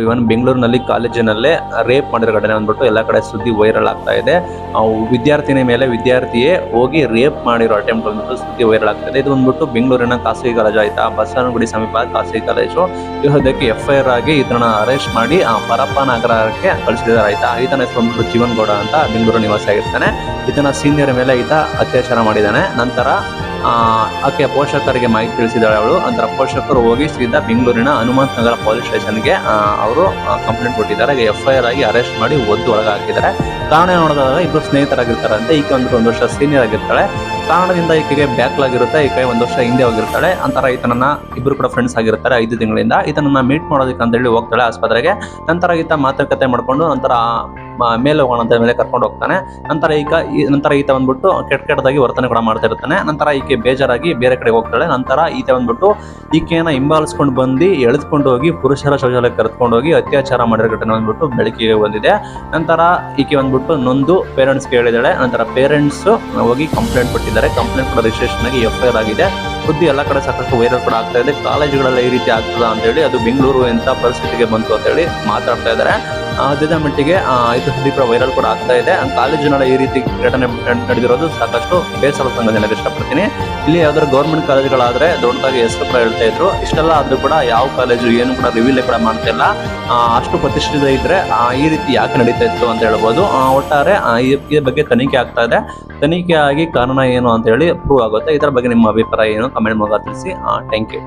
ಇವನ್ ಬೆಂಗಳೂರಿನಲ್ಲಿ ಕಾಲೇಜಿನಲ್ಲೇ ರೇಪ್ ಮಾಡಿರೋ ಘಟನೆ ಅಂದ್ಬಿಟ್ಟು ಎಲ್ಲ ಕಡೆ ಸುದ್ದಿ ವೈರಲ್ ಆಗ್ತಾ ಇದೆ. ವಿದ್ಯಾರ್ಥಿನಿ ಮೇಲೆ ವಿದ್ಯಾರ್ಥಿಯೇ ಹೋಗಿ ರೇಪ್ ಮಾಡಿರೋ ಅಟೆಂಪ್ಟ್ ಬಂದ್ಬಿಟ್ಟು ಸುದ್ದಿ ವೈರಲ್ ಆಗ್ತಾ ಇದೆ. ಇದು ಬಂದ್ಬಿಟ್ಟು ಬೆಂಗಳೂರಿನ ಖಾಸಗಿ ಕಾಲೇಜ್ ಆಯ್ತಾ, ಬಸವನಗುಡಿ ಸಮೀಪ ಖಾಸಗಿ ಕಾಲೇಜು. ಇದಕ್ಕೆ FIR ಆಗಿ ಇದನ್ನ ಅರೆಸ್ಟ್ ಮಾಡಿ ಪರಪ್ಪ ನಗರಕ್ಕೆ ಕಳಿಸಿದ್ದಾರೆ ಆಯ್ತಾ. ಈತನ ಹೆಸರು ಬಂದ್ಬಿಟ್ಟು ಜೀವನ್ ಗೌಡ ಅಂತ ಬೆಂಗಳೂರು ನಿವಾಸಿ ಆಗಿರ್ತಾನೆ. ಇದನ್ನ ಸೀನಿಯರ್ ಮೇಲೆ ಈತ ಅತ್ಯಾಚಾರ ಮಾಡಿದ್ದಾನೆ. ನಂತರ ಆಕೆಯ ಪೋಷಕರಿಗೆ ಮಾಹಿತಿ ತಿಳಿಸಿದಾಳೆ ಅವಳು. ನಂತರ ಪೋಷಕರು ಹೋಗಿ ಸೀದಾ ಬೆಂಗಳೂರಿನ ಹನುಮಂತ ನಗರ ಪೊಲೀಸ್ ಸ್ಟೇಷನ್ಗೆ ಅವರು ಕಂಪ್ಲೇಂಟ್ ಕೊಟ್ಟಿದ್ದಾರೆ. FIR ಆಗಿ ಅರೆಸ್ಟ್ ಮಾಡಿ ಒದ್ದು ಒಳಗೆ ಹಾಕಿದ್ದಾರೆ. ಕಾರಣ ನೋಡಿದಾಗ ಇಬ್ಬರು ಸ್ನೇಹಿತರಾಗಿರ್ತಾರಂತೆ. ಈಕೆ ಒಂದು ವರ್ಷ ಸೀನಿಯರ್ ಆಗಿರ್ತಾಳೆ. ಕಾರಣದಿಂದ ಈಕೆಗೆ ಬ್ಯಾಕ್ಲಾಗ್ ಇರುತ್ತೆ. ಈಕೆ 1 ವರ್ಷ ಹಿಂದೆ ಹೋಗಿರ್ತಾಳೆ. ನಂತರ ಈತನನ್ನ ಇಬ್ಬರು ಕೂಡ ಫ್ರೆಂಡ್ಸ್ ಆಗಿರ್ತಾರೆ 5 ತಿಂಗಳಿಂದ. ಈತನನ್ನ ಮೀಟ್ ಮಾಡೋದಕ್ಕೆ ಅಂತ ಹೇಳಿ ಹೋಗ್ತಾಳೆ ಆಸ್ಪತ್ರೆಗೆ. ನಂತರ ಈತ ಮಾತುಕತೆ ಮಾಡ್ಕೊಂಡು ನಂತರ ಮೇಲೆ ಹೋಗೋಣ ಅಂತ ಮೇಲೆ ಕರ್ಕೊಂಡು ಹೋಗ್ತಾನೆ. ನಂತರ ಈತ ಬಂದ್ಬಿಟ್ಟು ಕೆಟ್ಟದಾಗಿ ವರ್ತನೆ ಕೂಡ ಮಾಡ್ತಾ ಇರ್ತಾನೆ. ನಂತರ ಈಕೆ ಬೇಜಾರಾಗಿ ಬೇರೆ ಕಡೆ ಹೋಗ್ತಾಳೆ. ನಂತರ ಈತ ಬಂದ್ಬಿಟ್ಟು ಈಕೆಯನ್ನ ಹಿಂಬಾಲಿಸ್ಕೊಂಡು ಬಂದು ಎಳೆದುಕೊಂಡು ಹೋಗಿ ಪುರುಷರ ಶೌಚಾಲಯಕ್ಕೆ ಕರೆದುಕೊಂಡು ಹೋಗಿ ಅತ್ಯಾಚಾರ ಮಾಡಿರೋ ಘಟನೆ ಬಂದ್ಬಿಟ್ಟು ಬೆಳಕಿಗೆ ಬಂದಿದೆ. ನಂತರ ಈಕೆ ಬಂದ್ಬಿಟ್ಟು ನೊಂದು ಪೇರೆಂಟ್ಸ್ಗೆ ಹೇಳಿದಾಳೆ. ನಂತರ ಪೇರೆಂಟ್ಸ್ ಹೋಗಿ ಕಂಪ್ಲೇಂಟ್ ಕೊಟ್ಟಿದ್ದಾರೆ. ಕಂಪ್ಲೇಂಟ್ ಕೂಡ ರಿಜಿಸ್ಟ್ರೇಷನ್ ಆಗಿ FIR ಆಗಿದೆ. ಸುದ್ದಿ ಎಲ್ಲ ಕಡೆ ಸಾಕಷ್ಟು ವೈರಲ್ ಕೂಡ ಆಗ್ತಾ ಇದೆ. ಕಾಲೇಜುಗಳೆಲ್ಲ ಈ ರೀತಿ ಆಗ್ತದ ಅಂತ ಹೇಳಿ, ಅದು ಬೆಂಗಳೂರು ಎಂತ ಪರಿಸ್ಥಿತಿಗೆ ಬಂತು ಅಂತ ಹೇಳಿ ಮಾತಾಡ್ತಾ ಇದ್ದಾರೆ. ಅದೇ ಮಟ್ಟಿಗೆ ಇದು ಸುದ್ದಿ ಕೂಡ ವೈರಲ್ ಕೂಡ ಆಗ್ತಾ ಇದೆ. ಕಾಲೇಜಿನಲ್ಲಿ ಈ ರೀತಿ ಘಟನೆ ನಡೆದಿರೋದು ಸಾಕಷ್ಟು ಬೇಸರ ಸಂಗತಿ ಇಷ್ಟಪಡ್ತೀನಿ. ಇಲ್ಲಿ ಯಾವ್ದಾದ್ರು ಗೌರ್ಮೆಂಟ್ ಕಾಲೇಜುಗಳಾದ್ರೆ ದೊಡ್ಡದಾಗಿ ಹೆಸರು ಕೂಡ ಹೇಳ್ತಾ ಇದ್ರು. ಇಷ್ಟೆಲ್ಲ ಆದ್ರೂ ಕೂಡ ಯಾವ ಕಾಲೇಜು ಏನು ಕೂಡ ರಿವೀಲ್ ಕೂಡ ಮಾಡ್ತಾ ಇಲ್ಲ. ಅಷ್ಟು ಪ್ರತಿಷ್ಠಿತ ಇದ್ರೆ ಈ ರೀತಿ ಯಾಕೆ ನಡೀತಾ ಇತ್ತು ಅಂತ ಹೇಳ್ಬೋದು. ಒಟ್ಟಾರೆ ಈ ಬಗ್ಗೆ ತನಿಖೆ ಆಗ್ತಾ ಇದೆ. ತನಿಖೆ ಆಗಿ ಕಾರಣ ಏನು ಅಂತ ಹೇಳಿ ಪ್ರೂವ್ ಆಗುತ್ತೆ. ಇದರ ಬಗ್ಗೆ ನಿಮ್ಮ ಅಭಿಪ್ರಾಯ ಏನು ಕಮೆಂಟ್ ಮೂಲಕ ತಿಳಿಸಿ. Thank you.